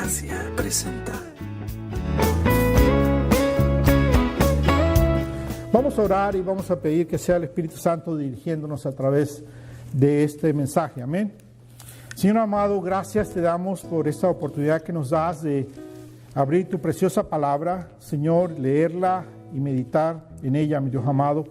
Gracia presenta. Vamos a orar y vamos a pedir que sea el Espíritu Santo dirigiéndonos a través de este mensaje. Amén. Señor amado, gracias te damos por esta oportunidad que nos das de abrir tu preciosa palabra, Señor, leerla y meditar en ella, mi Dios amado.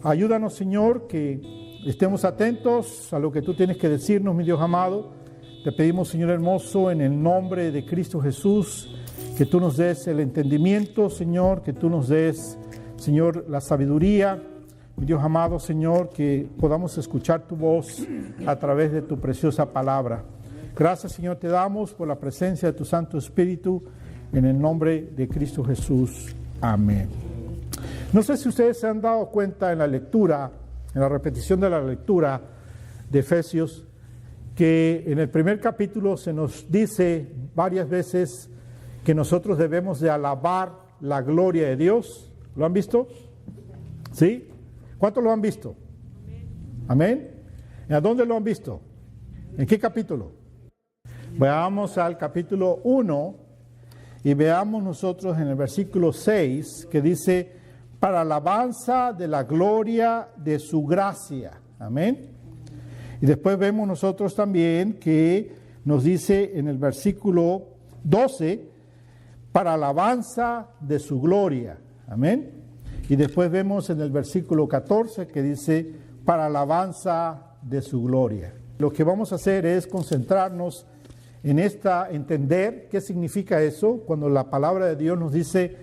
Ayúdanos, Señor, que estemos atentos a lo que tú tienes que decirnos, mi Dios amado. Te pedimos, Señor hermoso, en el nombre de Cristo Jesús, que tú nos des el entendimiento, Señor, que tú nos des, Señor, la sabiduría, mi Dios amado, Señor, que podamos escuchar tu voz a través de tu preciosa palabra. Gracias, Señor, te damos por la presencia de tu Santo Espíritu, en el nombre de Cristo Jesús. Amén. No sé si ustedes se han dado cuenta en la lectura, en la repetición de la lectura de Efesios, que en el primer capítulo se nos dice varias veces que nosotros debemos de alabar la gloria de Dios. ¿Lo han visto? ¿Sí? ¿Cuántos lo han visto? Amén. ¿A dónde lo han visto? ¿En qué capítulo? Veamos al capítulo 1 y veamos nosotros en el versículo 6 que dice, para alabanza de la gloria de su gracia. Amén. Y después vemos nosotros también que nos dice en el versículo 12, para alabanza de su gloria. Amén. Y después vemos en el versículo 14 que dice, para alabanza de su gloria. Lo que vamos a hacer es concentrarnos en entender qué significa eso, cuando la palabra de Dios nos dice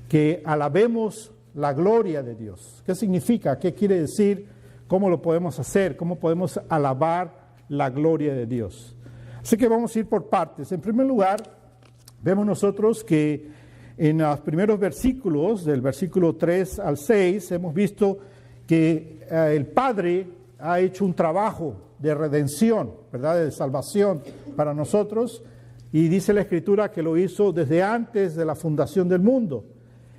que alabemos la gloria de Dios. ¿Qué significa? ¿Qué quiere decir? ¿Cómo lo podemos hacer? ¿Cómo podemos alabar la gloria de Dios? Así que vamos a ir por partes. En primer lugar, vemos nosotros que en los primeros versículos, del versículo 3 al 6, hemos visto que el Padre ha hecho un trabajo de redención, ¿verdad? De salvación para nosotros. Y dice la Escritura que lo hizo desde antes de la fundación del mundo.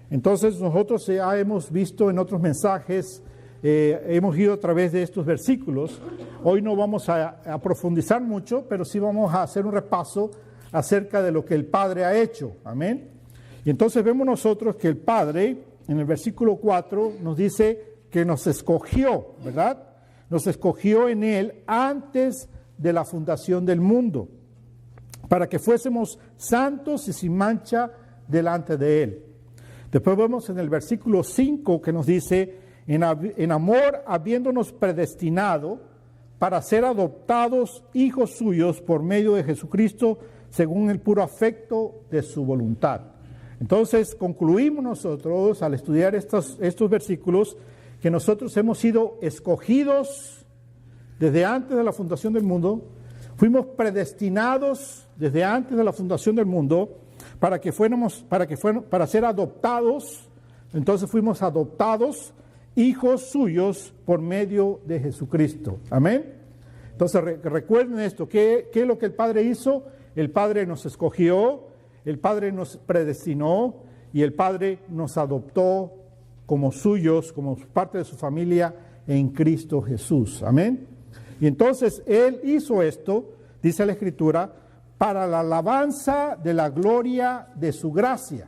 Entonces nosotros ya hemos visto en otros mensajes, hemos ido a través de estos versículos. Hoy no vamos a profundizar mucho, pero sí vamos a hacer un repaso acerca de lo que el Padre ha hecho. Amén. Y entonces vemos nosotros que el Padre, en el versículo 4, nos dice que nos escogió, ¿verdad? Nos escogió en Él antes de la fundación del mundo, para que fuésemos santos y sin mancha delante de Él. Después vemos en el versículo 5 que nos dice, en amor habiéndonos predestinado para ser adoptados hijos suyos por medio de Jesucristo, según el puro afecto de su voluntad. Entonces concluimos nosotros al estudiar estos versículos que nosotros hemos sido escogidos desde antes de la fundación del mundo, fuimos predestinados desde antes de la fundación del mundo para ser adoptados. Entonces fuimos adoptados hijos suyos por medio de Jesucristo. Amén. Entonces recuerden esto, ¿qué es lo que el Padre hizo? El Padre nos escogió, el Padre nos predestinó y el Padre nos adoptó como suyos, como parte de su familia en Cristo Jesús. Amén. Y entonces Él hizo esto, dice la Escritura, para la alabanza de la gloria de su gracia.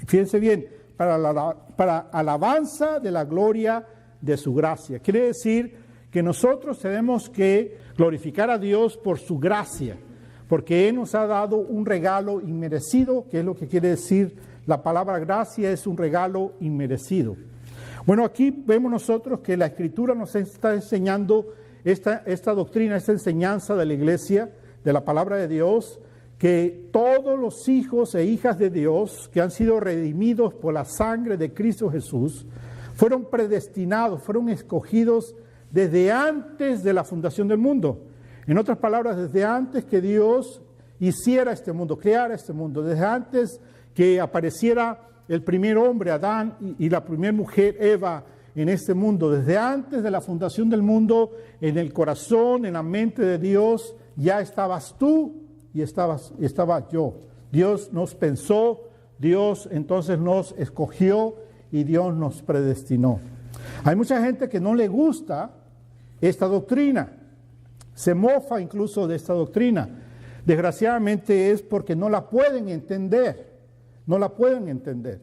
Fíjense bien, para alabanza de la gloria de su gracia. Quiere decir que nosotros tenemos que glorificar a Dios por su gracia, porque Él nos ha dado un regalo inmerecido, que es lo que quiere decir la palabra gracia, es un regalo inmerecido. Bueno, aquí vemos nosotros que la Escritura nos está enseñando esta doctrina, esta enseñanza de la iglesia, de la palabra de Dios, que todos los hijos e hijas de Dios que han sido redimidos por la sangre de Cristo Jesús, fueron predestinados, fueron escogidos desde antes de la fundación del mundo. En otras palabras, desde antes que Dios hiciera este mundo, creara este mundo, desde antes que apareciera el primer hombre, Adán, y la primera mujer, Eva, en este mundo, desde antes de la fundación del mundo, en el corazón, en la mente de Dios, ya estabas tú y estaba yo. Dios nos pensó, Dios entonces nos escogió y Dios nos predestinó. Hay mucha gente que no le gusta esta doctrina, se mofa incluso de esta doctrina, desgraciadamente es porque no la pueden entender. No la pueden entender.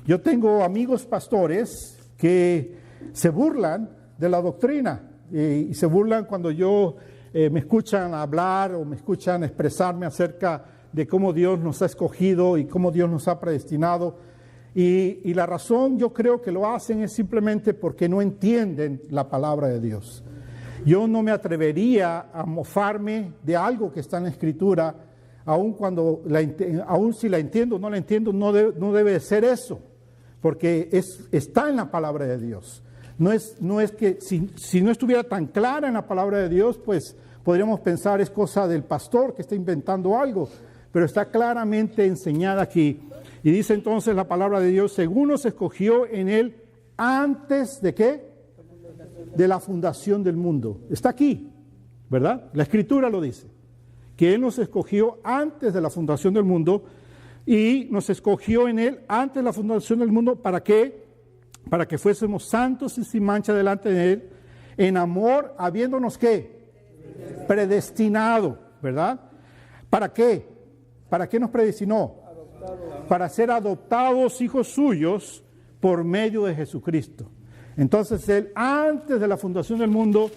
Yo tengo amigos pastores que se burlan de la doctrina y se burlan cuando me escuchan hablar o me escuchan expresarme acerca de cómo Dios nos ha escogido y cómo Dios nos ha predestinado. Y la razón yo creo que lo hacen es simplemente porque no entienden la palabra de Dios. Yo no me atrevería a mofarme de algo que está en la Escritura, aun si la entiendo o no la entiendo, no debe de ser eso, porque está en la palabra de Dios. No es que si no estuviera tan clara en la palabra de Dios, pues podríamos pensar es cosa del pastor que está inventando algo, pero está claramente enseñada aquí. Y dice entonces la palabra de Dios, según nos escogió en él antes de ¿qué? De la fundación del mundo. Está aquí, ¿verdad? La Escritura lo dice, que él nos escogió antes de la fundación del mundo y nos escogió en él antes de la fundación del mundo. ¿Para qué? Para que fuésemos santos y sin mancha delante de él, en amor, habiéndonos ¿qué? Predestinado, ¿verdad? ¿Para qué? ¿Para qué nos predestinó? Para ser adoptados hijos suyos por medio de Jesucristo. Entonces él antes de la fundación del mundo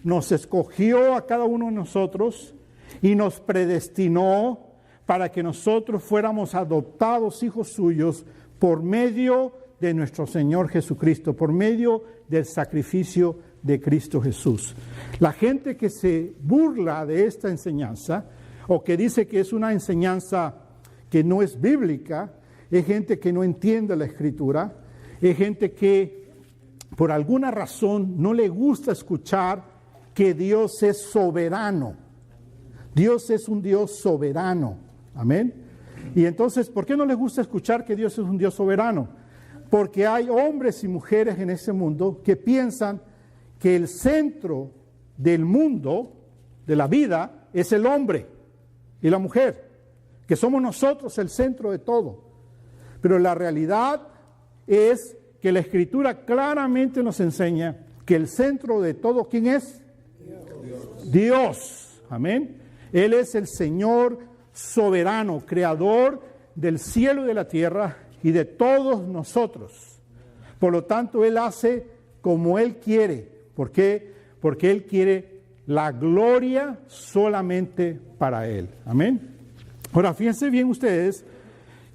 nos escogió a cada uno de nosotros y nos predestinó para que nosotros fuéramos adoptados hijos suyos por medio de nuestro Señor Jesucristo, por medio del sacrificio de Cristo Jesús. La gente que se burla de esta enseñanza o que dice que es una enseñanza que no es bíblica, es gente que no entiende la Escritura, es gente que por alguna razón no le gusta escuchar que Dios es soberano. Dios es un Dios soberano. Amén. Y entonces, ¿por qué no les gusta escuchar que Dios es un Dios soberano? Porque hay hombres y mujeres en ese mundo que piensan que el centro del mundo, de la vida, es el hombre y la mujer, que somos nosotros el centro de todo. Pero la realidad es que la Escritura claramente nos enseña que el centro de todo, ¿quién es? Dios. Amén. Él es el Señor soberano, creador del cielo y de la tierra y de todos nosotros. Por lo tanto, Él hace como Él quiere. ¿Por qué? Porque Él quiere la gloria solamente para Él. Amén. Ahora, fíjense bien ustedes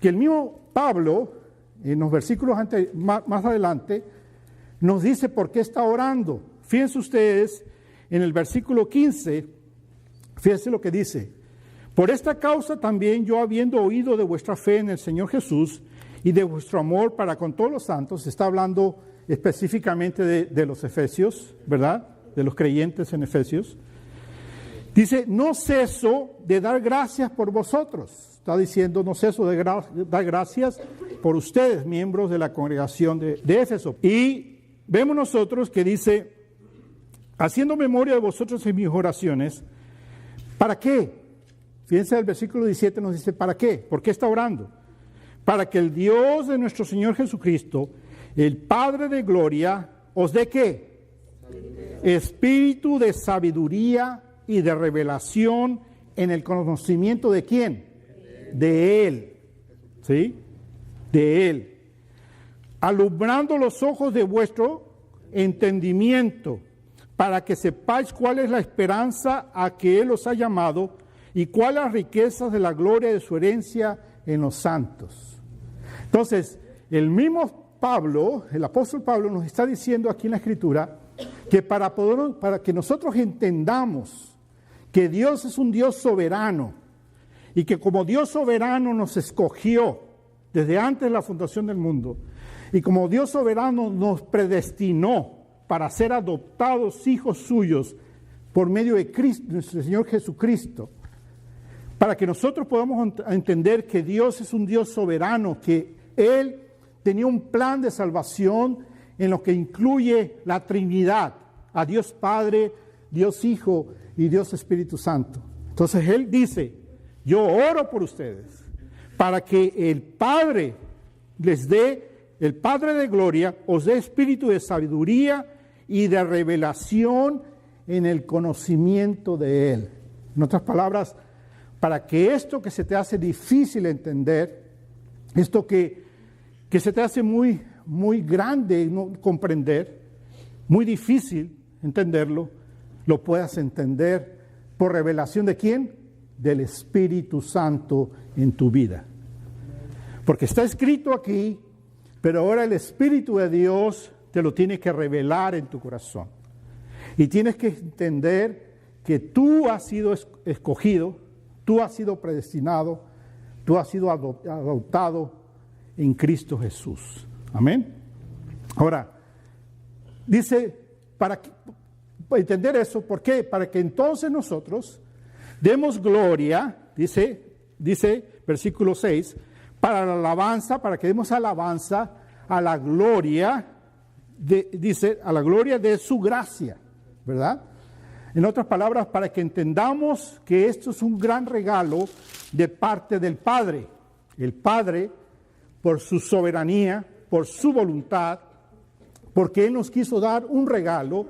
que el mismo Pablo, en los versículos más adelante, nos dice por qué está orando. Fíjense ustedes, en el versículo 15, fíjense lo que dice. Por esta causa también yo, habiendo oído de vuestra fe en el Señor Jesús y de vuestro amor para con todos los santos, está hablando específicamente de los efesios, ¿verdad? De los creyentes en Efesios. Dice, no ceso de dar gracias por vosotros. Está diciendo, no ceso de dar gracias por ustedes, miembros de la congregación de Éfeso. Y vemos nosotros que dice, haciendo memoria de vosotros en mis oraciones, ¿para qué? Fíjense, el versículo 17 nos dice, ¿para qué? ¿Por qué está orando? Para que el Dios de nuestro Señor Jesucristo, el Padre de gloria, os dé ¿qué? Espíritu de sabiduría y de revelación en el conocimiento ¿de quién? De Él. ¿Sí? De Él. Alumbrando los ojos de vuestro entendimiento, para que sepáis cuál es la esperanza a que Él os ha llamado y cuáles las riquezas de la gloria de su herencia en los santos. Entonces, el mismo Pablo, el apóstol Pablo, nos está diciendo aquí en la Escritura que para que nosotros entendamos que Dios es un Dios soberano y que como Dios soberano nos escogió desde antes de la fundación del mundo y como Dios soberano nos predestinó para ser adoptados hijos suyos por medio de Cristo, nuestro Señor Jesucristo, para que nosotros podamos entender que Dios es un Dios soberano, que Él tenía un plan de salvación en lo que incluye la Trinidad, a Dios Padre, Dios Hijo y Dios Espíritu Santo. Entonces Él dice, yo oro por ustedes, para que el Padre les dé, el Padre de gloria, os dé espíritu de sabiduría y de revelación en el conocimiento de Él. En otras palabras, para que esto que se te hace difícil entender, esto que se te hace muy, muy grande no comprender, muy difícil entenderlo, lo puedas entender por revelación ¿de quién? Del Espíritu Santo en tu vida. Porque está escrito aquí, pero ahora el Espíritu de Dios te lo tiene que revelar en tu corazón. Y tienes que entender que tú has sido escogido, tú has sido predestinado, tú has sido adoptado en Cristo Jesús. Amén. Ahora, dice, para entender eso, ¿por qué? Para que entonces nosotros demos gloria, dice versículo 6, para la alabanza, para que demos alabanza a la gloria, a la gloria de su gracia, ¿verdad? En otras palabras, para que entendamos que esto es un gran regalo de parte del Padre. El Padre, por su soberanía, por su voluntad, porque Él nos quiso dar un regalo,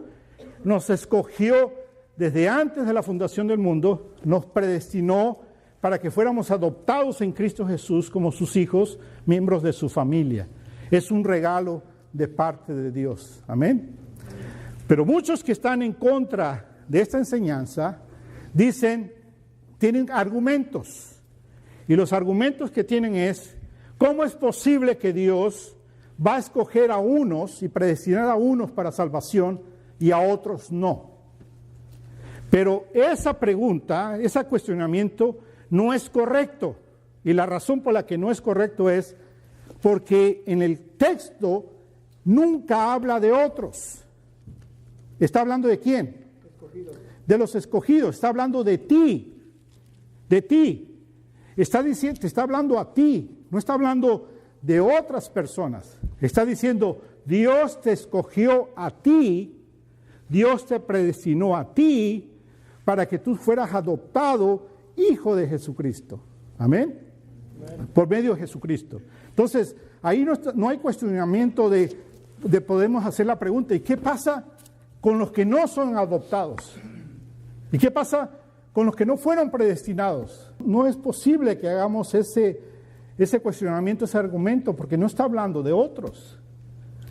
nos escogió desde antes de la fundación del mundo, nos predestinó para que fuéramos adoptados en Cristo Jesús como sus hijos, miembros de su familia. Es un regalo de parte de Dios. Amén. Pero muchos que están en contra de esta enseñanza tienen argumentos. Y los argumentos que tienen es, ¿cómo es posible que Dios va a escoger a unos y predestinar a unos para salvación y a otros no? Pero esa pregunta, ese cuestionamiento no es correcto. Y la razón por la que no es correcto es porque en el texto nunca habla de otros. ¿Está hablando de quién? Escogidos. De los escogidos. Está hablando de ti. De ti. Está diciendo, te está hablando a ti. No está hablando de otras personas. Está diciendo, Dios te escogió a ti. Dios te predestinó a ti para que tú fueras adoptado hijo de Jesucristo. Amén. Amén. Por medio de Jesucristo. Entonces, ahí no hay cuestionamiento de podemos hacer la pregunta, ¿y qué pasa con los que no son adoptados? ¿Y qué pasa con los que no fueron predestinados? No es posible que hagamos ese cuestionamiento, ese argumento, porque no está hablando de otros.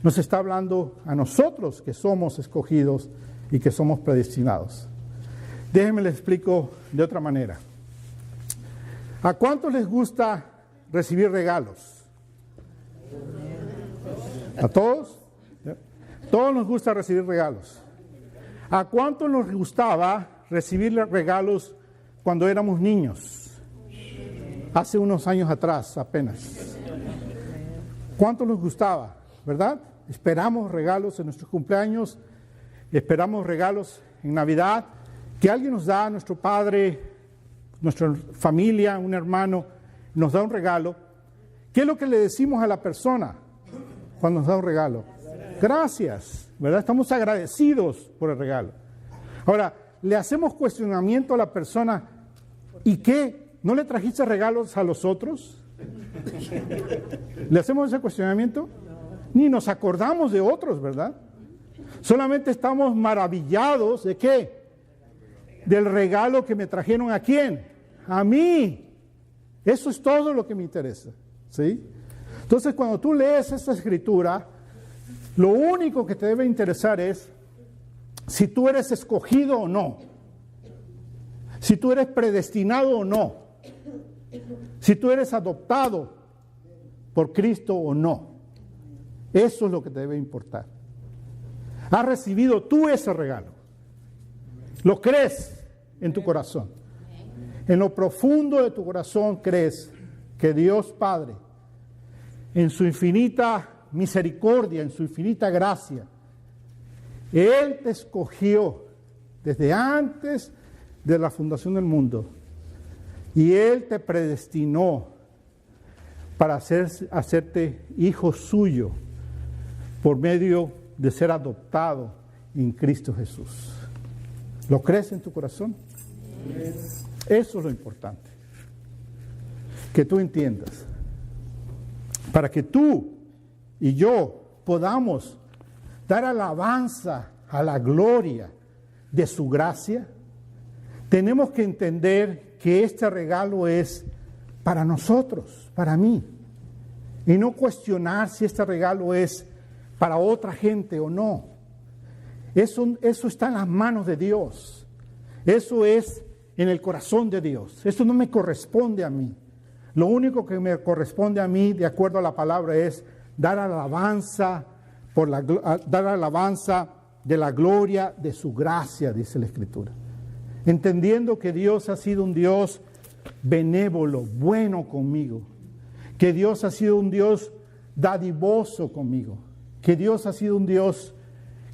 Nos está hablando a nosotros que somos escogidos y que somos predestinados. Déjenme les explico de otra manera. ¿A cuántos les gusta recibir regalos? ¿A todos? Todos nos gusta recibir regalos. ¿A cuántos nos gustaba recibir regalos cuando éramos niños? Hace unos años atrás apenas. ¿Cuántos nos gustaba? ¿Verdad? Esperamos regalos en nuestros cumpleaños, esperamos regalos en Navidad, que alguien nos da, nuestro padre, nuestra familia, un hermano, nos da un regalo. ¿Qué es lo que le decimos a la persona cuando nos da un regalo? Gracias, ¿verdad? Estamos agradecidos por el regalo. Ahora, le hacemos cuestionamiento a la persona, ¿y qué? ¿No le trajiste regalos a los otros? ¿Le hacemos ese cuestionamiento? Ni nos acordamos de otros, ¿verdad? Solamente estamos maravillados ¿de qué? Del regalo que me trajeron ¿a quién? A mí. Eso es todo lo que me interesa, ¿sí? Entonces, cuando tú lees esta escritura, lo único que te debe interesar es si tú eres escogido o no, si tú eres predestinado o no, si tú eres adoptado por Cristo o no. Eso es lo que te debe importar. ¿Has recibido tú ese regalo? ¿Lo crees en tu corazón? En lo profundo de tu corazón crees que Dios Padre, en su infinita misericordia, en su infinita gracia, Él te escogió desde antes de la fundación del mundo y Él te predestinó para hacerte hijo suyo por medio de ser adoptado en Cristo Jesús. ¿Lo crees en tu corazón? Eso es lo importante. Que tú entiendas. Para que tú y yo podamos dar alabanza a la gloria de su gracia, tenemos que entender que este regalo es para nosotros, para mí. Y no cuestionar si este regalo es para otra gente o no. Eso está en las manos de Dios. Eso es en el corazón de Dios. Eso no me corresponde a mí. Lo único que me corresponde a mí, de acuerdo a la palabra, es dar alabanza de la gloria de su gracia, dice la Escritura. Entendiendo que Dios ha sido un Dios benévolo, bueno conmigo. Que Dios ha sido un Dios dadivoso conmigo. Que Dios ha sido un Dios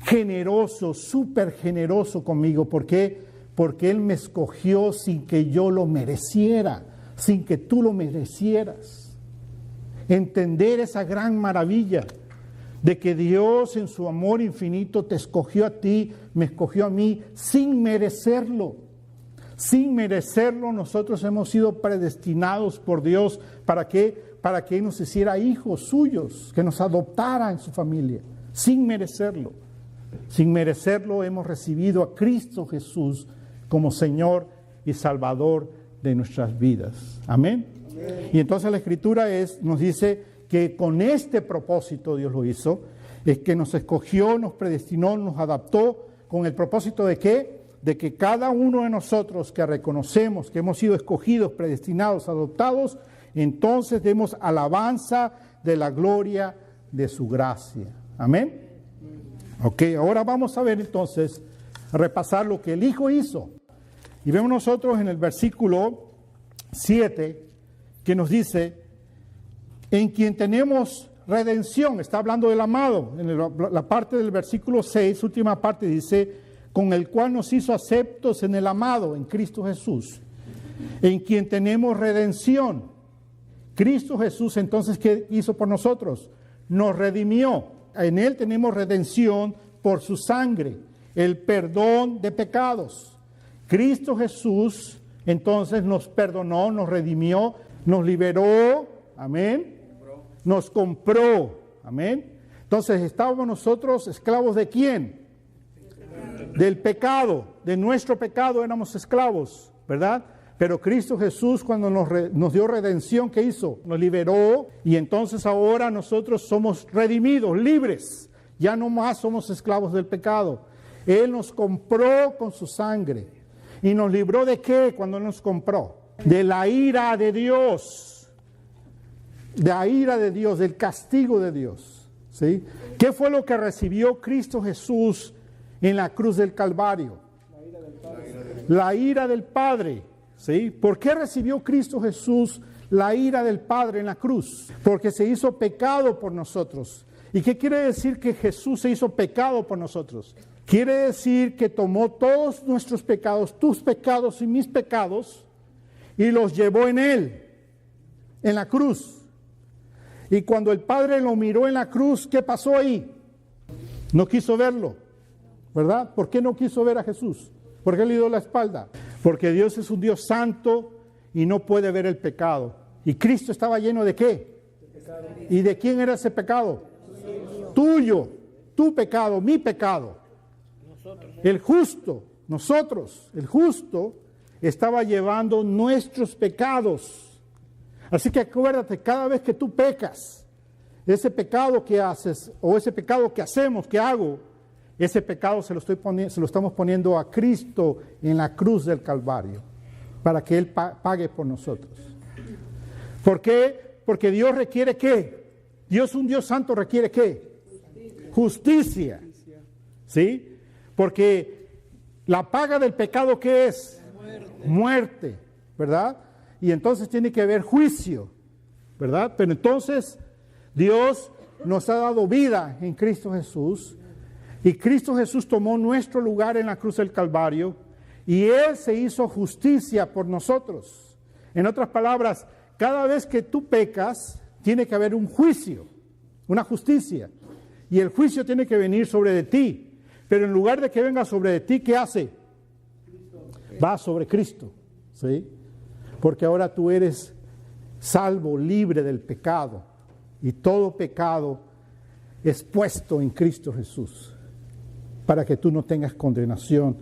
generoso, súper generoso conmigo. ¿Por qué? Porque Él me escogió sin que yo lo mereciera, sin que tú lo merecieras. Entender esa gran maravilla de que Dios en su amor infinito te escogió a ti, me escogió a mí, sin merecerlo. Sin merecerlo, nosotros hemos sido predestinados por Dios. ¿Para qué? Para que Él nos hiciera hijos suyos, que nos adoptara en su familia, sin merecerlo. Sin merecerlo hemos recibido a Cristo Jesús como Señor y Salvador de nuestras vidas. Amén. Amén. Y entonces la Escritura nos dice que con este propósito Dios lo hizo, es que nos escogió, nos predestinó, nos adaptó, con el propósito de ¿qué? De que cada uno de nosotros que reconocemos que hemos sido escogidos, predestinados, adoptados, entonces demos alabanza de la gloria de su gracia. Amén. Ok, ahora vamos a ver entonces, a repasar lo que el Hijo hizo. Y vemos nosotros en el versículo 7 que nos dice, en quien tenemos redención, está hablando del amado, en la parte del versículo 6, última parte dice, con el cual nos hizo aceptos en el amado, en Cristo Jesús, en quien tenemos redención. Cristo Jesús, entonces, ¿qué hizo por nosotros? Nos redimió. En Él tenemos redención por su sangre, el perdón de pecados. Cristo Jesús, entonces, nos perdonó, nos redimió, nos liberó, amén, nos compró, amén. Entonces, estábamos nosotros esclavos ¿de quién? Del pecado, de nuestro pecado éramos esclavos, ¿verdad? Pero Cristo Jesús, cuando nos dio redención, ¿qué hizo? Nos liberó y entonces ahora nosotros somos redimidos, libres. Ya no más somos esclavos del pecado. Él nos compró con su sangre. ¿Y nos libró de qué cuando nos compró? De la ira de Dios. De la ira de Dios, del castigo de Dios. ¿Sí? ¿Qué fue lo que recibió Cristo Jesús en la cruz del Calvario? La ira del Padre. ¿Sí? ¿Por qué recibió Cristo Jesús la ira del Padre en la cruz? Porque se hizo pecado por nosotros. ¿Y qué quiere decir que Jesús se hizo pecado por nosotros? Quiere decir que tomó todos nuestros pecados, tus pecados y mis pecados, y los llevó en Él, en la cruz. Y cuando el Padre lo miró en la cruz, ¿qué pasó ahí? No quiso verlo, ¿verdad? ¿Por qué no quiso ver a Jesús? ¿Por qué le dio la espalda? Porque Dios es un Dios santo y no puede ver el pecado. ¿Y Cristo estaba lleno de qué? ¿Y de quién era ese pecado? Tuyo, tu pecado, mi pecado. El justo, nosotros, el justo, estaba llevando nuestros pecados. Así que acuérdate, cada vez que tú pecas, ese pecado que haces, o ese pecado que hacemos, que hago, ese pecado se lo estamos poniendo a Cristo en la cruz del Calvario, para que Él pague por nosotros. ¿Por qué? Porque Dios requiere ¿qué? Dios, un Dios santo, requiere ¿qué? Justicia. ¿Sí? Porque la paga del pecado, ¿qué es? Muerte, ¿verdad? Y entonces tiene que haber juicio, ¿verdad? Pero entonces Dios nos ha dado vida en Cristo Jesús. Y Cristo Jesús tomó nuestro lugar en la cruz del Calvario y Él se hizo justicia por nosotros. En otras palabras, cada vez que tú pecas, tiene que haber un juicio, una justicia. Y el juicio tiene que venir sobre de ti. Pero en lugar de que venga sobre de ti, ¿qué hace? Va sobre Cristo, ¿sí? Porque ahora tú eres salvo, libre del pecado. Y todo pecado es puesto en Cristo Jesús, para que tú no tengas condenación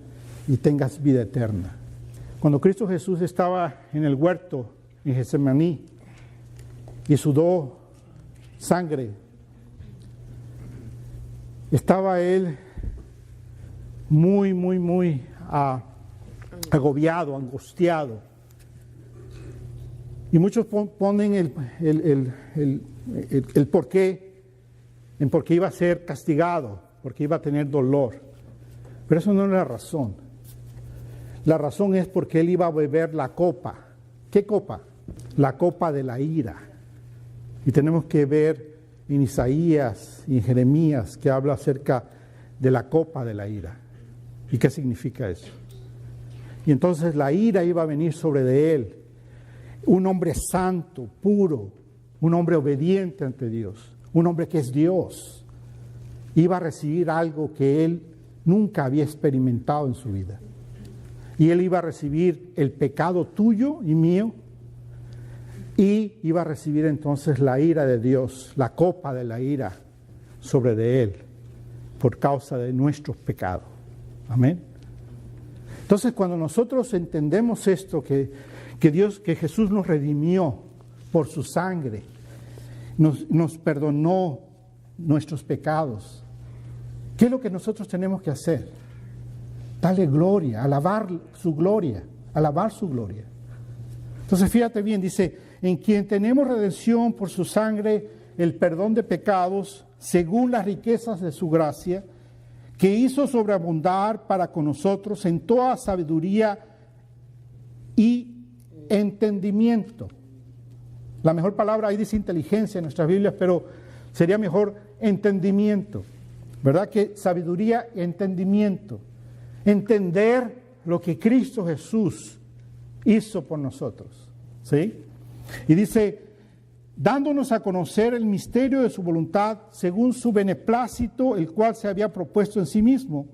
y tengas vida eterna. Cuando Cristo Jesús estaba en el huerto, en Getsemaní, y sudó sangre, estaba él muy agobiado, angustiado. Y muchos ponen el porqué, en por qué iba a ser castigado, porque iba a tener dolor. Pero eso no es la razón. La razón es porque él iba a beber la copa. ¿Qué copa? La copa de la ira. Y tenemos que ver en Isaías y en Jeremías que habla acerca de la copa de la ira. ¿Y qué significa eso? Y entonces la ira iba a venir sobre de él. Un hombre santo, puro, un hombre obediente ante Dios, un hombre que es Dios, iba a recibir algo que él nunca había experimentado en su vida. Y él iba a recibir el pecado tuyo y mío, y iba a recibir entonces la ira de Dios, la copa de la ira sobre de él, por causa de nuestros pecados. Amén. Entonces, cuando nosotros entendemos esto, que Jesús nos redimió por su sangre, nos perdonó nuestros pecados, ¿qué es lo que nosotros tenemos que hacer? Darle gloria, alabar su gloria, alabar su gloria. Entonces, fíjate bien, dice, en quien tenemos redención por su sangre, el perdón de pecados, según las riquezas de su gracia, que hizo sobreabundar para con nosotros en toda sabiduría y entendimiento. La mejor palabra, ahí dice inteligencia en nuestras Biblias, pero sería mejor entendimiento. ¿Verdad? Que sabiduría y entendimiento. Entender lo que Cristo Jesús hizo por nosotros. ¿Sí? Y dice, dándonos a conocer el misterio de su voluntad, según su beneplácito, el cual se había propuesto en sí mismo,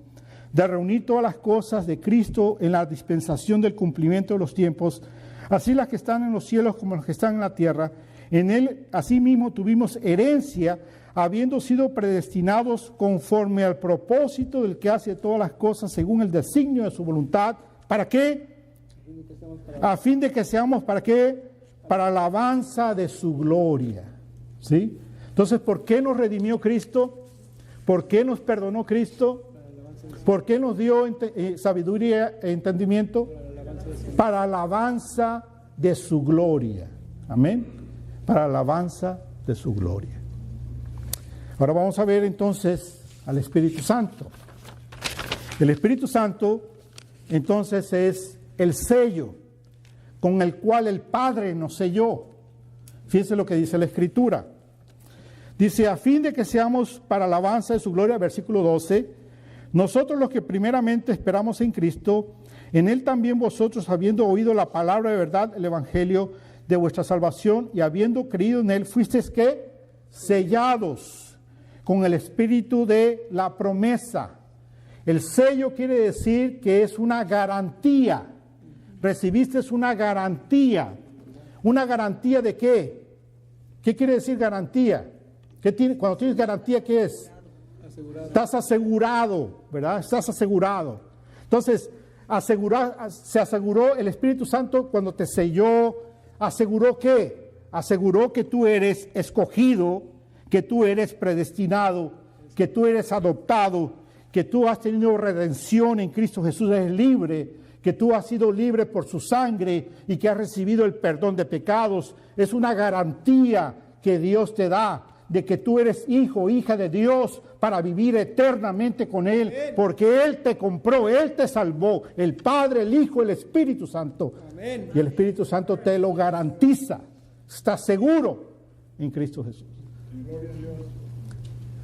de reunir todas las cosas de Cristo en la dispensación del cumplimiento de los tiempos, así las que están en los cielos como las que están en la tierra. En él asimismo tuvimos herencia, habiendo sido predestinados conforme al propósito del que hace todas las cosas según el designio de su voluntad. ¿Para qué? A fin de que seamos, ¿para qué? Para alabanza de su gloria. ¿Sí? Entonces, ¿por qué nos redimió Cristo? ¿Por qué nos perdonó Cristo? ¿Por qué nos dio sabiduría e entendimiento? Para alabanza de su gloria. Amén. Para alabanza de su gloria. Ahora vamos a ver entonces al Espíritu Santo. El Espíritu Santo entonces es el sello con el cual el Padre nos selló. Fíjense lo que dice la Escritura. Dice, a fin de que seamos para alabanza de su gloria, versículo 12, nosotros los que primeramente esperamos en Cristo, en Él también vosotros, habiendo oído la palabra de verdad, el Evangelio de vuestra salvación, y habiendo creído en Él, fuisteis ¿qué? Sellados con el espíritu de la promesa. El sello quiere decir que es una garantía. Recibiste una garantía. ¿Una garantía de qué? ¿Qué quiere decir garantía? Cuando tienes garantía, ¿qué es? Asegurado. Estás asegurado, ¿verdad? Estás asegurado. Entonces, se aseguró el Espíritu Santo cuando te selló. ¿Aseguró qué? Aseguró que tú eres escogido, que tú eres predestinado, que tú eres adoptado, que tú has tenido redención en Cristo Jesús, eres libre, que tú has sido libre por su sangre y que has recibido el perdón de pecados. Es una garantía que Dios te da de que tú eres hijo, hija de Dios para vivir eternamente con Él, porque Él te compró, Él te salvó, el Padre, el Hijo, el Espíritu Santo. Amén. Y el Espíritu Santo te lo garantiza. Estás seguro en Cristo Jesús.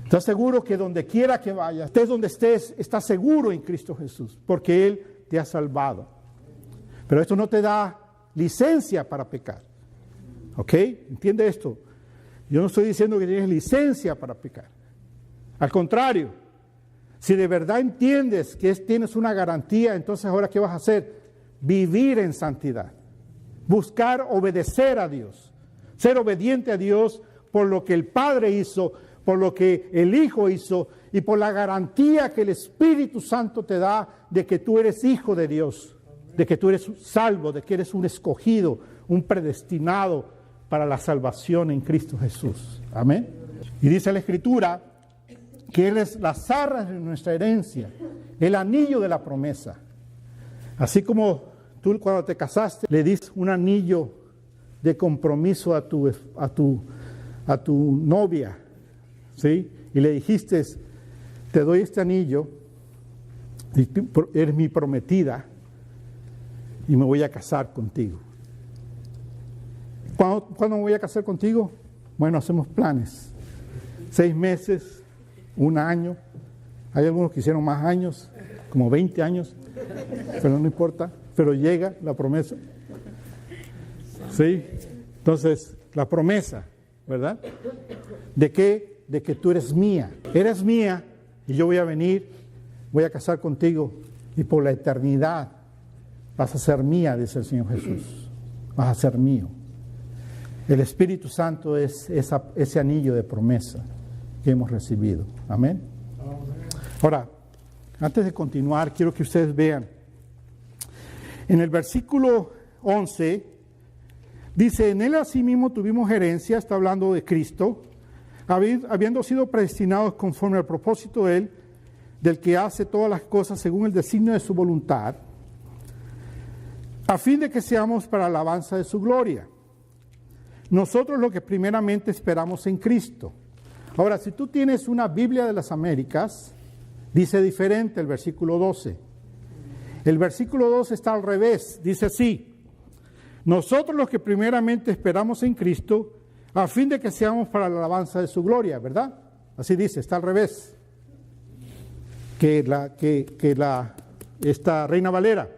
Estás seguro que donde quiera que vayas, estés donde estés, estás seguro en Cristo Jesús, porque Él te ha salvado. Pero esto no te da licencia para pecar. ¿Ok? ¿Entiende esto? Yo no estoy diciendo que tienes licencia para pecar. Al contrario, si de verdad entiendes que tienes una garantía, entonces ahora ¿qué vas a hacer? Vivir en santidad. Buscar obedecer a Dios. Ser obediente a Dios por lo que el Padre hizo, por lo que el Hijo hizo y por la garantía que el Espíritu Santo te da de que tú eres hijo de Dios. de que tú eres salvo, de que eres un escogido, un predestinado para la salvación en Cristo Jesús. Amén. Y dice la Escritura que Él es las arras de nuestra herencia, el anillo de la promesa. Así como tú cuando te casaste le diste un anillo de compromiso a tu novia, ¿sí? Y le dijiste, te doy este anillo, y tú eres mi prometida, y me voy a casar contigo. ¿Cuándo me voy a casar contigo? Bueno, hacemos planes. 6 meses, 1 año. Hay algunos que hicieron más años, como 20 años, pero no importa. Pero llega la promesa. ¿Sí? Entonces, la promesa, ¿verdad? ¿De qué? De que tú eres mía. Eres mía y yo voy a venir, voy a casar contigo y por la eternidad vas a ser mía, dice el Señor Jesús. Vas a ser mío. El Espíritu Santo es ese anillo de promesa que hemos recibido. Amén. Ahora, antes de continuar, quiero que ustedes vean. En el versículo 11, dice, en Él asimismo tuvimos herencia, está hablando de Cristo, habiendo sido predestinados conforme al propósito de Él, del que hace todas las cosas según el designio de su voluntad, a fin de que seamos para la alabanza de su gloria. Nosotros lo que primeramente esperamos en Cristo. Ahora, si tú tienes una Biblia de las Américas, dice diferente el versículo 12. El versículo 12 está al revés, dice así: nosotros los que primeramente esperamos en Cristo, a fin de que seamos para la alabanza de su gloria, ¿verdad? Así dice, está al revés. Esta Reina Valera.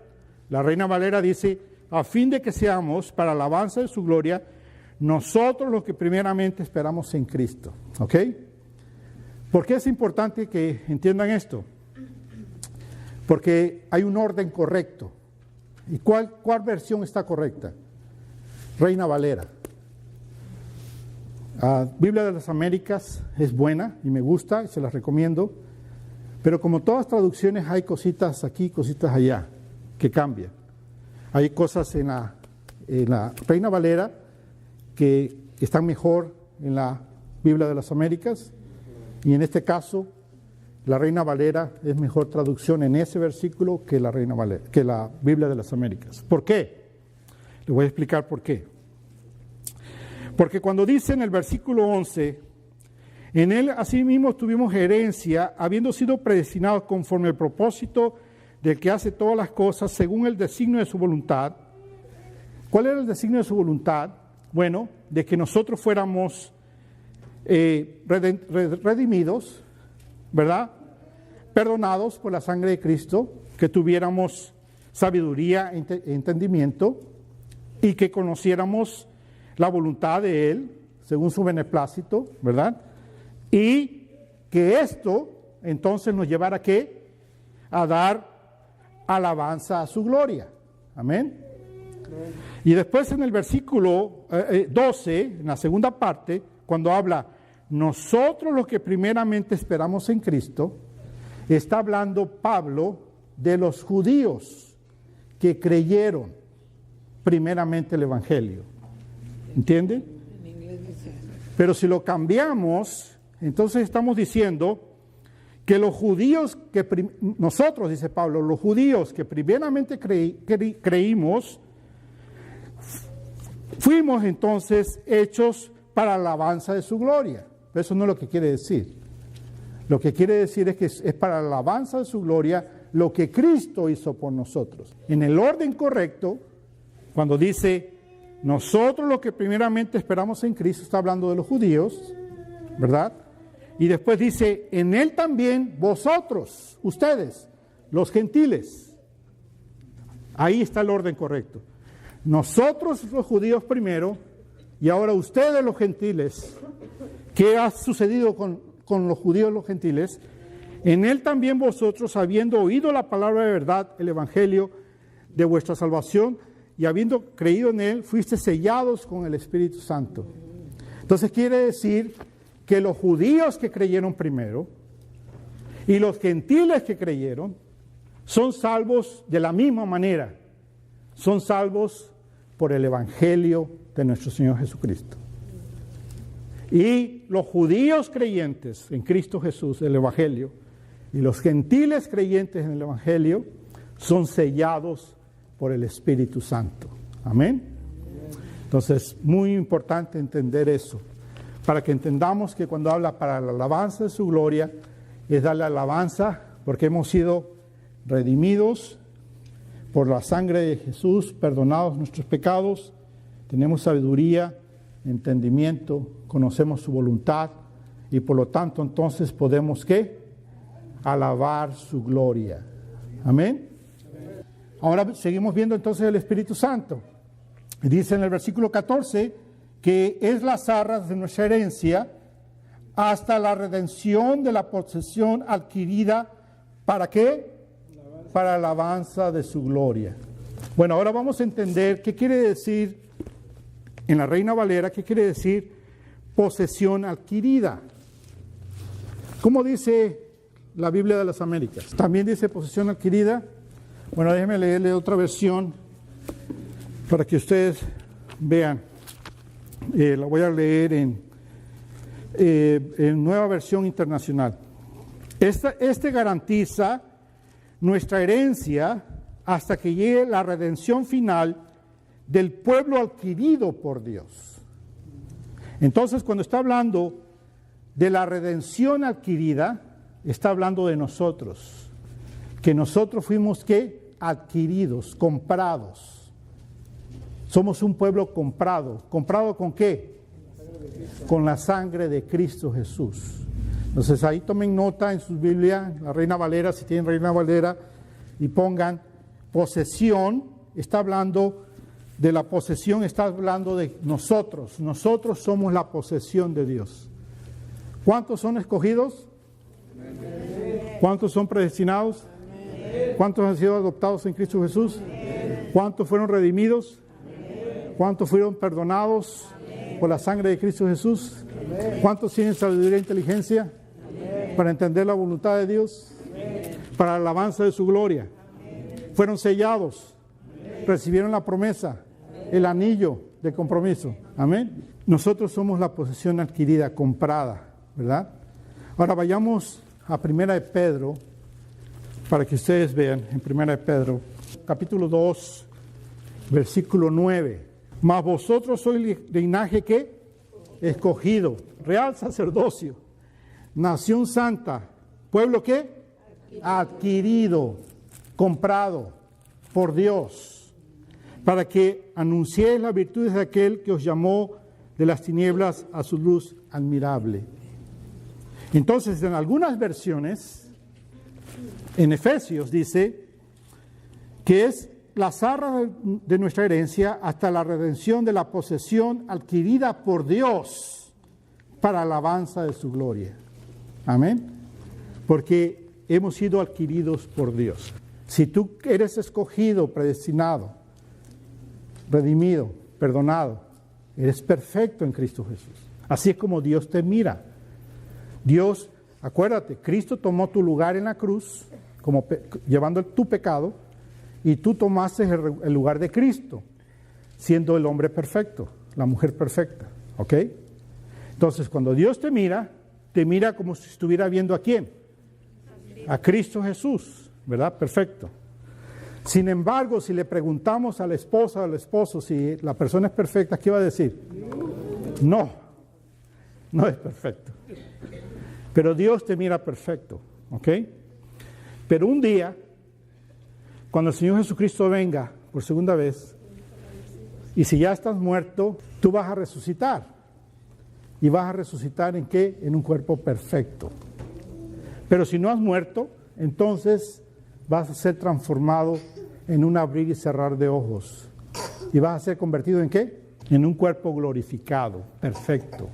La Reina Valera dice, a fin de que seamos para la alabanza de su gloria, nosotros los que primeramente esperamos en Cristo. ¿Ok? ¿Por qué es importante que entiendan esto? Porque hay un orden correcto. ¿Y cuál versión está correcta? Reina Valera. Biblia de las Américas es buena y me gusta y se las recomiendo. Pero como todas traducciones hay cositas aquí, cositas allá que cambian. Hay cosas en la Reina Valera que están mejor en la Biblia de las Américas, y en este caso la Reina Valera es mejor traducción en ese versículo que la Reina Valera, que la Biblia de las Américas. ¿Por qué? Le voy a explicar por qué. Porque cuando dice en el versículo 11, en Él asimismo tuvimos herencia, habiendo sido predestinados conforme al propósito del que hace todas las cosas según el designio de su voluntad. ¿Cuál era el designio de su voluntad? Bueno, de que nosotros fuéramos redimidos, ¿verdad? Perdonados por la sangre de Cristo, que tuviéramos sabiduría e entendimiento y que conociéramos la voluntad de Él, según su beneplácito, ¿verdad? Y que esto entonces nos llevara ¿a qué? A dar alabanza a su gloria. Amén. Y después en el versículo 12, en la segunda parte, cuando habla, nosotros los que primeramente esperamos en Cristo, está hablando Pablo de los judíos que creyeron primeramente el Evangelio. ¿Entienden? Pero si lo cambiamos, entonces estamos diciendo que los judíos nosotros, dice Pablo, los judíos que primeramente creímos, fuimos entonces hechos para la alabanza de su gloria. Pero eso no es lo que quiere decir. Lo que quiere decir es que es para la alabanza de su gloria lo que Cristo hizo por nosotros. En el orden correcto, cuando dice nosotros los que primeramente esperamos en Cristo, está hablando de los judíos, ¿verdad? Y después dice, en Él también vosotros, ustedes, los gentiles. Ahí está el orden correcto. Nosotros los judíos primero, y ahora ustedes los gentiles. ¿Qué ha sucedido con los judíos los gentiles? En Él también vosotros, habiendo oído la palabra de verdad, el Evangelio de vuestra salvación, y habiendo creído en Él, fuiste sellados con el Espíritu Santo. Entonces quiere decir que los judíos que creyeron primero y los gentiles que creyeron son salvos de la misma manera. son salvos por el Evangelio de nuestro Señor Jesucristo. Y los judíos creyentes en Cristo Jesús, el Evangelio, y los gentiles creyentes en el Evangelio, son sellados por el Espíritu Santo. Amén. Entonces, muy importante entender eso, para que entendamos que cuando habla para la alabanza de su gloria, es darle alabanza porque hemos sido redimidos por la sangre de Jesús, perdonados nuestros pecados, tenemos sabiduría, entendimiento, conocemos su voluntad y por lo tanto entonces podemos ¿qué? Alabar su gloria. Amén. Ahora seguimos viendo entonces el Espíritu Santo. Dice en el versículo 14 que es las arras de nuestra herencia hasta la redención de la posesión adquirida. ¿Para qué? Para alabanza de su gloria. Bueno, ahora vamos a entender qué quiere decir, en la Reina Valera, qué quiere decir posesión adquirida. ¿Cómo dice la Biblia de las Américas? ¿También dice posesión adquirida? Bueno, déjenme leerle otra versión para que ustedes vean. La voy a leer en Nueva Versión Internacional. Este garantiza nuestra herencia hasta que llegue la redención final del pueblo adquirido por Dios. Entonces, cuando está hablando de la redención adquirida, está hablando de nosotros, que nosotros fuimos ¿qué? Adquiridos, comprados. Somos un pueblo comprado. ¿Comprado con qué? Con la sangre de Cristo Jesús. Entonces ahí tomen nota en sus Biblias, la Reina Valera, si tienen Reina Valera, y pongan posesión. Está hablando de la posesión, está hablando de nosotros. Nosotros somos la posesión de Dios. ¿Cuántos son escogidos? ¿Cuántos son predestinados? ¿Cuántos han sido adoptados en Cristo Jesús? ¿Cuántos fueron redimidos? ¿Cuántos fueron perdonados por la sangre de Cristo Jesús? ¿Cuántos tienen sabiduría e inteligencia para entender la voluntad de Dios? Para la alabanza de su gloria. Fueron sellados, recibieron la promesa, el anillo de compromiso. Amén. Nosotros somos la posesión adquirida, comprada, ¿verdad? Ahora vayamos a 1 de Pedro, para que ustedes vean, en 1 de Pedro, capítulo 2, versículo 9. Mas vosotros sois linaje ¿qué? Escogido, real sacerdocio, nación santa, pueblo ¿qué? Adquirido, comprado por Dios, para que anunciéis las virtudes de aquel que os llamó de las tinieblas a su luz admirable. Entonces, en algunas versiones, en Efesios dice que es las arras de nuestra herencia hasta la redención de la posesión adquirida por Dios para alabanza de su gloria. Amén. Porque hemos sido adquiridos por Dios. Si tú eres escogido, predestinado, redimido, perdonado, eres perfecto en Cristo Jesús. Así es como Dios te mira. Dios, acuérdate, Cristo tomó tu lugar en la cruz, llevando tu pecado, y tú tomaste el lugar de Cristo, siendo el hombre perfecto, la mujer perfecta. ¿Ok? Entonces, cuando Dios te mira como si estuviera viendo ¿a quién? A Cristo Jesús, ¿verdad? Perfecto. Sin embargo, si le preguntamos a la esposa o al esposo si la persona es perfecta, ¿qué va a decir? No, no es perfecto. Pero Dios te mira perfecto, ¿ok? Pero un día, cuando el Señor Jesucristo venga por segunda vez, y si ya estás muerto, tú vas a resucitar. ¿Y vas a resucitar en qué? En un cuerpo perfecto. Pero si no has muerto, entonces vas a ser transformado en un abrir y cerrar de ojos. ¿Y vas a ser convertido en qué? En un cuerpo glorificado, perfecto.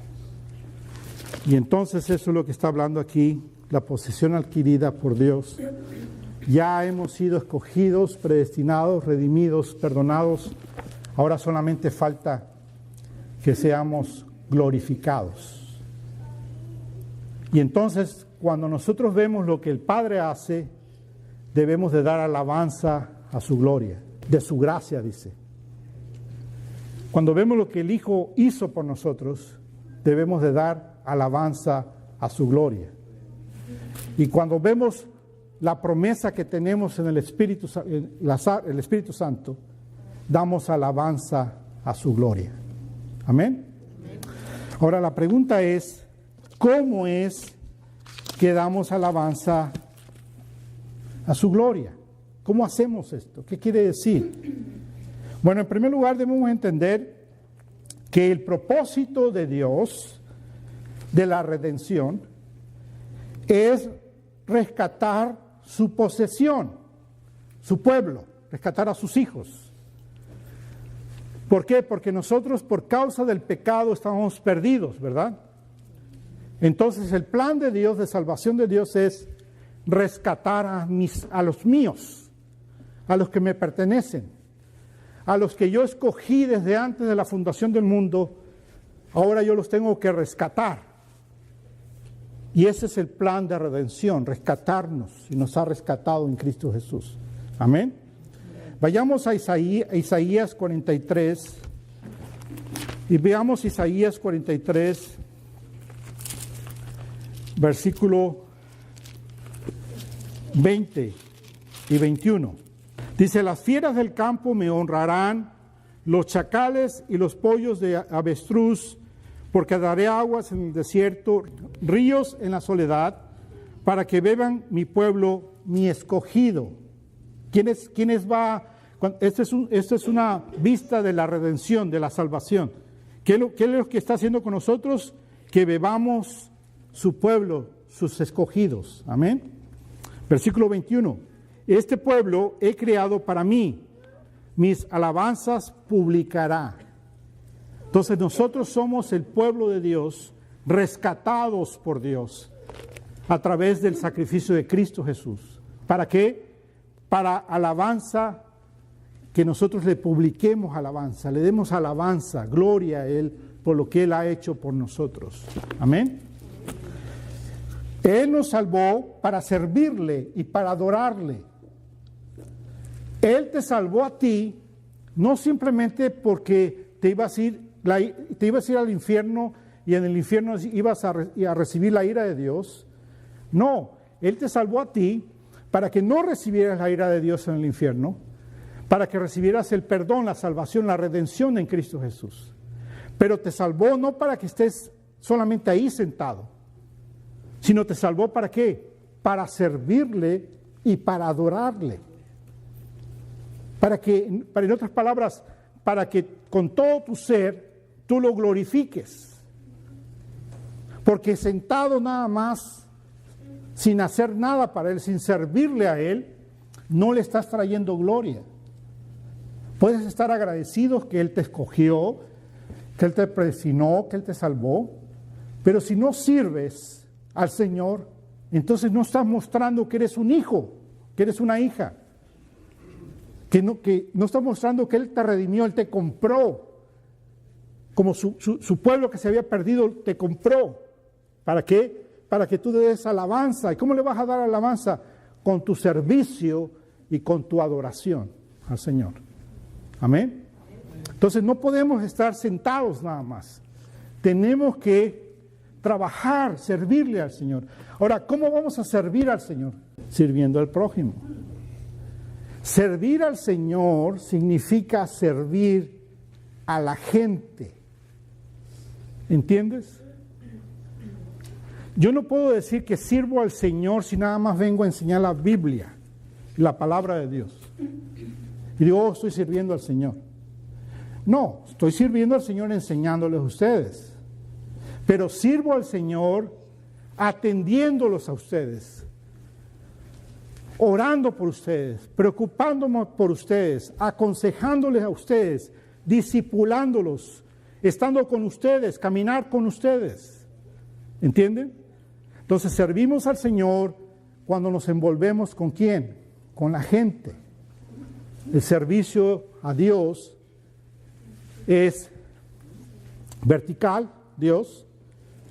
Y entonces eso es lo que está hablando aquí, la posesión adquirida por Dios. Ya hemos sido escogidos, predestinados, redimidos, perdonados. Ahora solamente falta que seamos glorificados. Y entonces, cuando nosotros vemos lo que el Padre hace, debemos de dar alabanza a su gloria. de su gracia, dice. Cuando vemos lo que el Hijo hizo por nosotros, debemos de dar alabanza a su gloria. Y cuando vemos la promesa que tenemos en el Espíritu Santo, damos alabanza a su gloria. Amén. Ahora la pregunta es, ¿cómo es que damos alabanza a su gloria? ¿Cómo hacemos esto? ¿Qué quiere decir? Bueno, en primer lugar debemos entender que el propósito de Dios, de la redención, es rescatar su posesión, su pueblo, rescatar a sus hijos. ¿Por qué? Porque nosotros por causa del pecado estábamos perdidos, ¿verdad? Entonces el plan de Dios, de salvación de Dios, es rescatar a los míos, a los que me pertenecen, a los que yo escogí desde antes de la fundación del mundo. Ahora yo los tengo que rescatar. Y ese es el plan de redención, rescatarnos, y nos ha rescatado en Cristo Jesús. Amén. Vayamos a Isaías 43 y veamos Isaías 43, versículo 20 y 21. Dice, las fieras del campo me honrarán, los chacales y los pollos de avestruz, porque daré aguas en el desierto, ríos en la soledad, para que beban mi pueblo, mi escogido. ¿Quiénes va? Esta es una vista de la redención, de la salvación. ¿Qué es lo que está haciendo con nosotros? Que bebamos su pueblo, sus escogidos. Amén. Versículo 21. Este pueblo he creado para mí, mis alabanzas publicará. Entonces nosotros somos el pueblo de Dios, rescatados por Dios a través del sacrificio de Cristo Jesús. ¿Para qué? Para alabanza, que nosotros le publiquemos alabanza, le demos alabanza, gloria a Él por lo que Él ha hecho por nosotros. Amén. Él nos salvó para servirle y para adorarle. Él te salvó a ti, no simplemente porque te ibas a ir al infierno y en el infierno ibas a recibir la ira de Dios. No, Él te salvó a ti para que no recibieras la ira de Dios en el infierno, para que recibieras el perdón, la salvación, la redención en Cristo Jesús. Pero te salvó no para que estés solamente ahí sentado, sino te salvó ¿para qué? Para servirle y para adorarle. En otras palabras, para que con todo tu ser tú lo glorifiques. Porque sentado nada más, sin hacer nada para Él, sin servirle a Él, no le estás trayendo gloria. Puedes estar agradecido que Él te escogió, que Él te predestinó, que Él te salvó, pero si no sirves al Señor, entonces no estás mostrando que eres un hijo, que eres una hija. Que no está mostrando que Él te redimió, Él te compró. Como su pueblo que se había perdido, te compró. ¿Para qué? Para que tú le des alabanza. ¿Y cómo le vas a dar alabanza? Con tu servicio y con tu adoración al Señor. Amén. Entonces no podemos estar sentados nada más. Tenemos que trabajar, servirle al Señor. Ahora, ¿cómo vamos a servir al Señor? Sirviendo al prójimo. Servir al Señor significa servir a la gente. ¿Entiendes? Yo no puedo decir que sirvo al Señor si nada más vengo a enseñar la Biblia, la palabra de Dios. Y digo, estoy sirviendo al Señor. No, estoy sirviendo al Señor enseñándoles a ustedes. Pero sirvo al Señor atendiéndolos a ustedes, orando por ustedes, preocupándome por ustedes, aconsejándoles a ustedes, discipulándolos, estando con ustedes, caminar con ustedes. ¿Entienden? Entonces servimos al Señor cuando nos envolvemos ¿con quién? Con la gente. El servicio a Dios es vertical, Dios,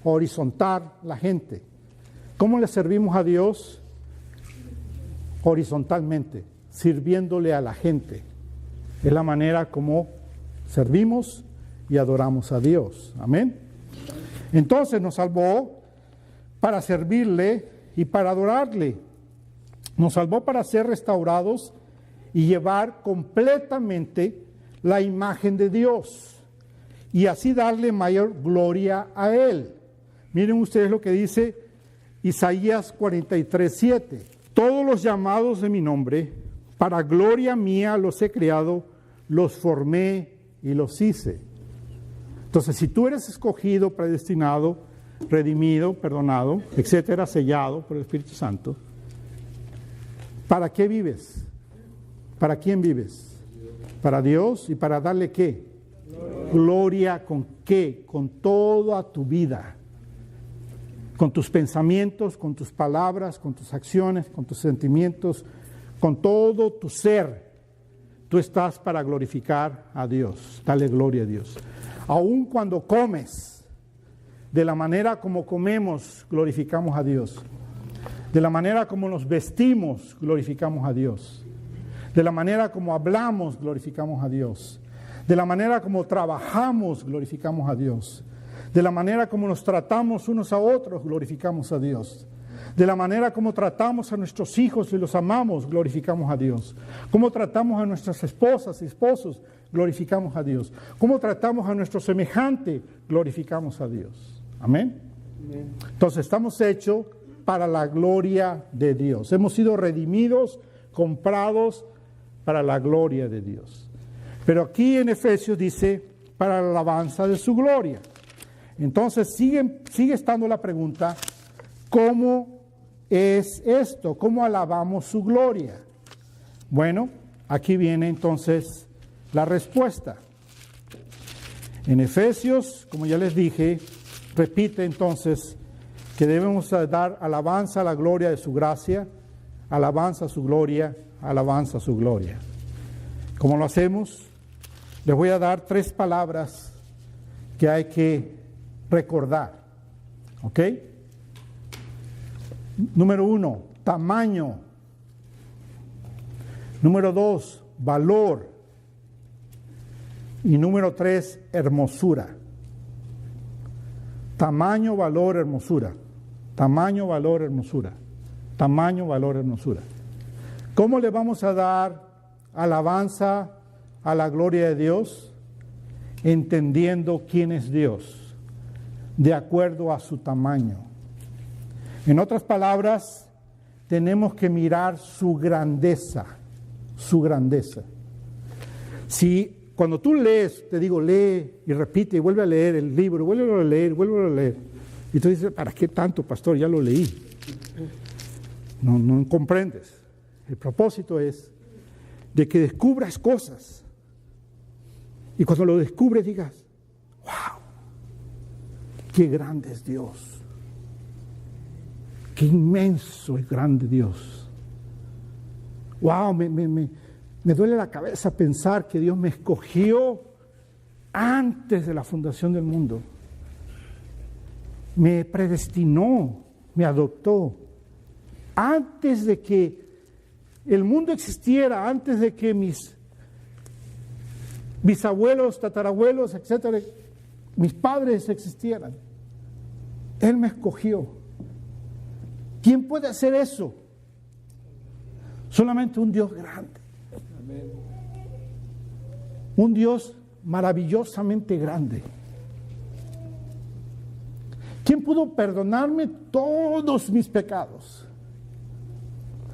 horizontal, la gente. ¿Cómo le servimos a Dios? Horizontalmente, sirviéndole a la gente. Es la manera como servimos y adoramos a Dios. Amén. Entonces nos salvó para servirle y para adorarle. Nos salvó para ser restaurados y llevar completamente la imagen de Dios y así darle mayor gloria a Él. Miren ustedes lo que dice Isaías 43:7. Todos los llamados de mi nombre, para gloria mía los he creado, los formé y los hice. Entonces, si tú eres escogido, predestinado, redimido, perdonado, etcétera, sellado por el Espíritu Santo, ¿para qué vives? ¿Para quién vives? Para Dios y para darle ¿qué? Gloria. ¿Con qué? Con toda tu vida. Con tus pensamientos, con tus palabras, con tus acciones, con tus sentimientos, con todo tu ser. Tú estás para glorificar a Dios. Dale gloria a Dios. Aun cuando comes, de la manera como comemos, glorificamos a Dios. De la manera como nos vestimos, glorificamos a Dios. De la manera como hablamos, glorificamos a Dios. De la manera como trabajamos, glorificamos a Dios. De la manera como nos tratamos unos a otros, glorificamos a Dios. De la manera como tratamos a nuestros hijos y los amamos, glorificamos a Dios. Como tratamos a nuestras esposas y esposos, glorificamos a Dios. Como tratamos a nuestro semejante, glorificamos a Dios. Amén. Amén. Entonces estamos hechos para la gloria de Dios. Hemos sido redimidos, comprados para la gloria de Dios. Pero aquí en Efesios dice, para la alabanza de su gloria. Entonces sigue estando la pregunta, ¿cómo es esto? ¿Cómo alabamos su gloria? Bueno, aquí viene entonces la respuesta. En Efesios, como ya les dije, repite entonces que debemos dar alabanza a la gloria de su gracia, alabanza a su gloria, alabanza a su gloria. ¿Cómo lo hacemos? Les voy a dar 3 palabras que hay que recordar. ¿Ok? Número 1, tamaño. Número 2, valor. Y número 3, hermosura. Tamaño, valor, hermosura. Tamaño, valor, hermosura. Tamaño, valor, hermosura. ¿Cómo le vamos a dar alabanza a la gloria de Dios? Entendiendo quién es Dios, de acuerdo a su tamaño. En otras palabras, tenemos que mirar su grandeza, su grandeza. Si cuando tú lees, te digo, lee y repite y vuelve a leer el libro, vuelve a leer, y tú dices, ¿para qué tanto, pastor? Ya lo leí. No comprendes. El propósito es de que descubras cosas y cuando lo descubres digas, wow, qué grande es Dios, qué inmenso y grande Dios. Wow, me duele la cabeza pensar que Dios me escogió antes de la fundación del mundo, me predestinó, me adoptó, antes de que el mundo existiera, antes de que mis bisabuelos, tatarabuelos, etcétera, mis padres existieran. Él me escogió. ¿Quién puede hacer eso? Solamente un Dios grande. Amén. Un Dios maravillosamente grande. ¿Quién pudo perdonarme todos mis pecados?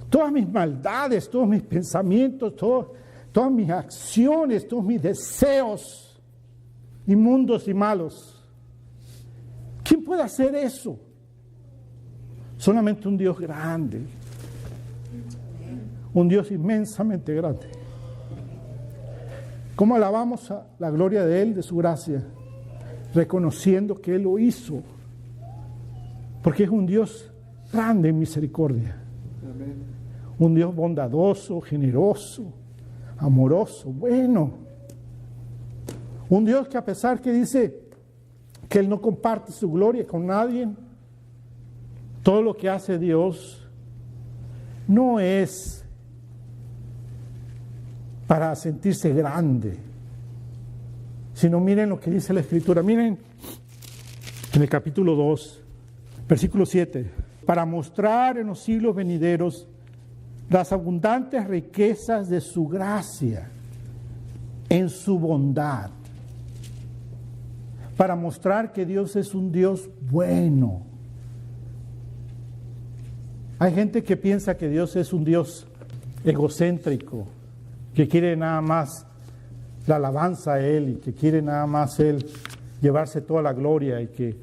Todas mis maldades, todos mis pensamientos, todas mis acciones, todos mis deseos inmundos y malos. ¿Quién puede hacer eso? Solamente un Dios grande. Un Dios inmensamente grande. ¿Cómo alabamos a la gloria de Él, de su gracia? Reconociendo que Él lo hizo. Porque es un Dios grande en misericordia. Amén. Un Dios bondadoso, generoso, amoroso, bueno. Un Dios que a pesar que dice que Él no comparte su gloria con nadie, todo lo que hace Dios no es para sentirse grande, sino miren lo que dice la Escritura. Miren en el capítulo 2, versículo 7, para mostrar en los siglos venideros las abundantes riquezas de su gracia en su bondad, para mostrar que Dios es un Dios bueno. Hay gente que piensa que Dios es un Dios egocéntrico, que quiere nada más la alabanza a Él y que quiere nada más Él llevarse toda la gloria y que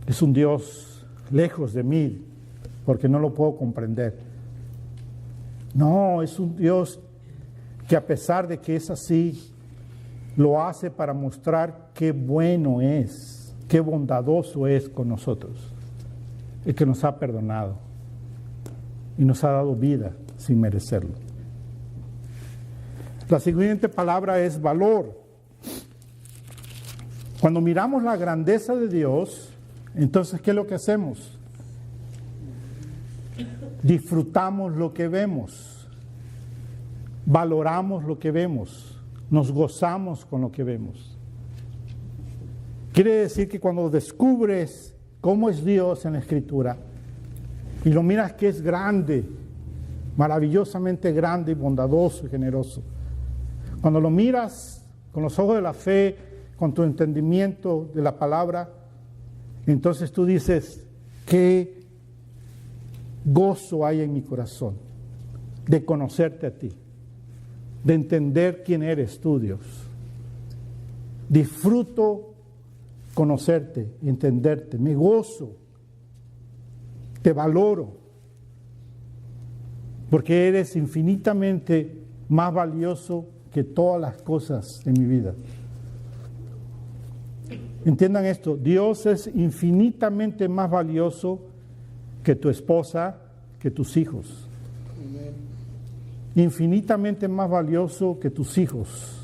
es un Dios lejos de mí porque no lo puedo comprender. No, es un Dios que a pesar de que es así, lo hace para mostrar qué bueno es, qué bondadoso es con nosotros, el que nos ha perdonado y nos ha dado vida sin merecerlo. La siguiente palabra es valor. Cuando miramos la grandeza de Dios, entonces, ¿qué es lo que hacemos? Disfrutamos lo que vemos, valoramos lo que vemos, nos gozamos con lo que vemos. Quiere decir que cuando descubres cómo es Dios en la Escritura y lo miras que es grande, maravillosamente grande y bondadoso y generoso, cuando lo miras con los ojos de la fe, con tu entendimiento de la palabra, entonces tú dices, qué gozo hay en mi corazón de conocerte a ti, de entender quién eres tú, Dios. Disfruto conocerte, entenderte, me gozo, te valoro, porque eres infinitamente más valioso que todas las cosas en mi vida. Entiendan esto, Dios es infinitamente más valioso que tu esposa, que tus hijos. Amén. Infinitamente más valioso que tus hijos.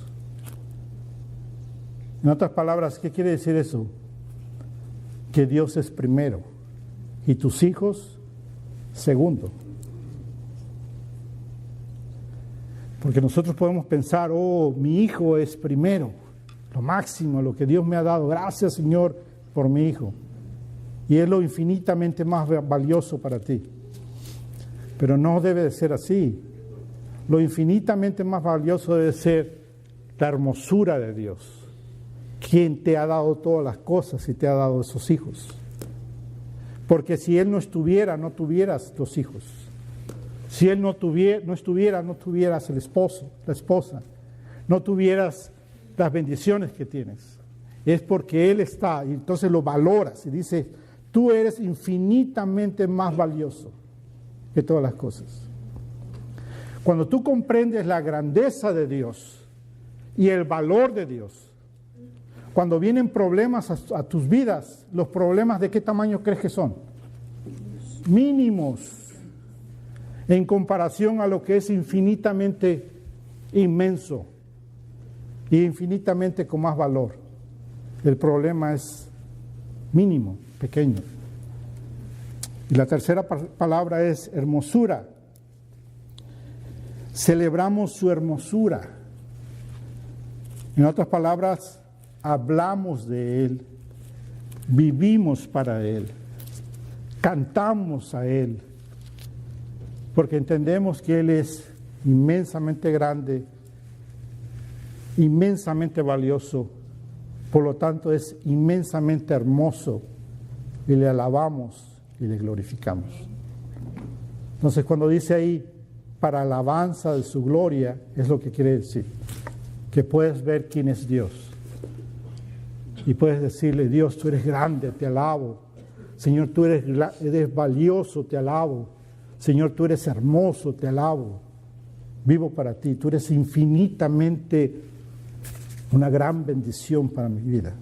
En otras palabras, ¿qué quiere decir eso? Que Dios es primero y tus hijos segundo. Porque nosotros podemos pensar, oh, mi hijo es primero, lo máximo, lo que Dios me ha dado. Gracias, Señor, por mi hijo. Y es lo infinitamente más valioso para ti. Pero no debe de ser así. Lo infinitamente más valioso debe ser la hermosura de Dios, quien te ha dado todas las cosas y te ha dado esos hijos. Porque si Él no estuviera, no tuvieras los hijos. Si Él no estuviera, no tuvieras el esposo, la esposa. No tuvieras las bendiciones que tienes. Es porque Él está y entonces lo valoras y dices, tú eres infinitamente más valioso que todas las cosas. Cuando tú comprendes la grandeza de Dios y el valor de Dios, cuando vienen problemas a tus vidas, los problemas ¿de qué tamaño crees que son? Mínimos en comparación a lo que es infinitamente inmenso y infinitamente con más valor. El problema es mínimo, pequeño. Y la tercera palabra es hermosura. Celebramos su hermosura. En otras palabras, hablamos de Él, vivimos para Él, cantamos a Él, porque entendemos que Él es inmensamente grande, inmensamente valioso, por lo tanto es inmensamente hermoso y le alabamos y le glorificamos. Entonces cuando dice ahí, para alabanza de su gloria, es lo que quiere decir, que puedes ver quién es Dios y puedes decirle, Dios, tú eres grande, te alabo. Señor, tú eres valioso, te alabo. Señor, tú eres hermoso, te alabo. Vivo para ti, tú eres infinitamente una gran bendición para mi vida.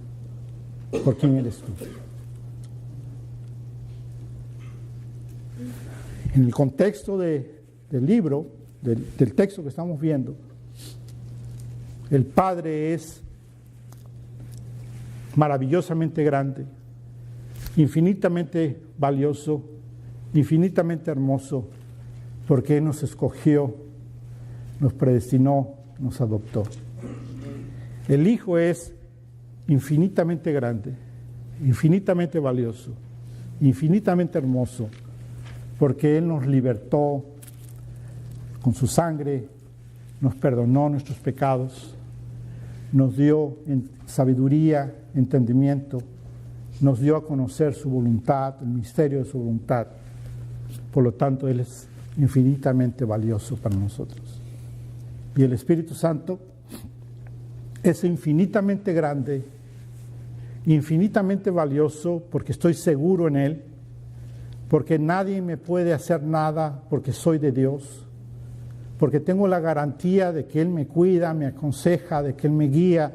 ¿Por quién eres tú? En el contexto del libro, del texto que estamos viendo, el Padre es maravillosamente grande, infinitamente valioso, infinitamente hermoso, porque Él nos escogió nos predestinó, nos adoptó. El Hijo es infinitamente grande, infinitamente valioso, infinitamente hermoso, porque Él nos libertó con su sangre, nos perdonó nuestros pecados, nos dio sabiduría, entendimiento, nos dio a conocer su voluntad, el misterio de su voluntad. Por lo tanto, Él es infinitamente valioso para nosotros. Y el Espíritu Santo es infinitamente grande, infinitamente valioso, porque estoy seguro en Él, porque nadie me puede hacer nada, porque soy de Dios, porque tengo la garantía de que Él me cuida, me aconseja, de que Él me guía,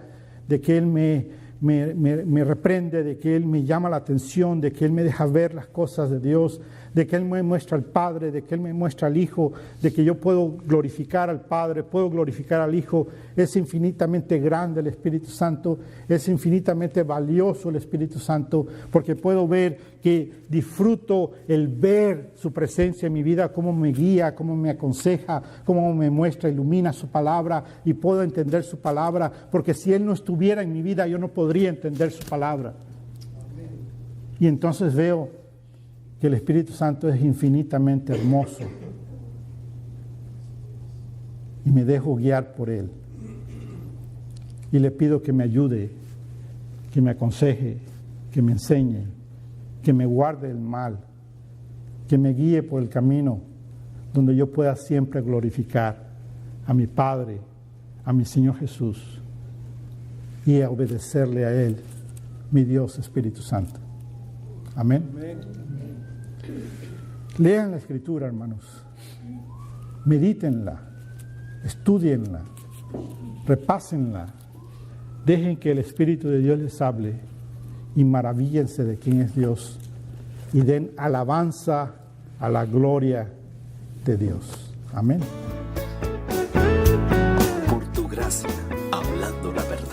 de que Él me reprende, de que Él me llama la atención, de que Él me deja ver las cosas de Dios, de que Él me muestra al Padre, de que Él me muestra al Hijo, de que yo puedo glorificar al Padre, puedo glorificar al Hijo. Es infinitamente grande el Espíritu Santo, es infinitamente valioso el Espíritu Santo, porque puedo ver que disfruto el ver su presencia en mi vida, cómo me guía, cómo me aconseja, cómo me muestra, ilumina su palabra, y puedo entender su palabra, porque si Él no estuviera en mi vida, yo no podría entender su palabra. Y entonces veo que el Espíritu Santo es infinitamente hermoso y me dejo guiar por Él. Y le pido que me ayude, que me aconseje, que me enseñe, que me guarde el mal, que me guíe por el camino donde yo pueda siempre glorificar a mi Padre, a mi Señor Jesús, y a obedecerle a Él, mi Dios Espíritu Santo. Amén. Amén. Lean la Escritura, hermanos. Medítenla, estúdienla, repásenla. Dejen que el Espíritu de Dios les hable y maravíllense de quién es Dios y den alabanza a la gloria de Dios. Amén. Por tu gracia, hablando la verdad.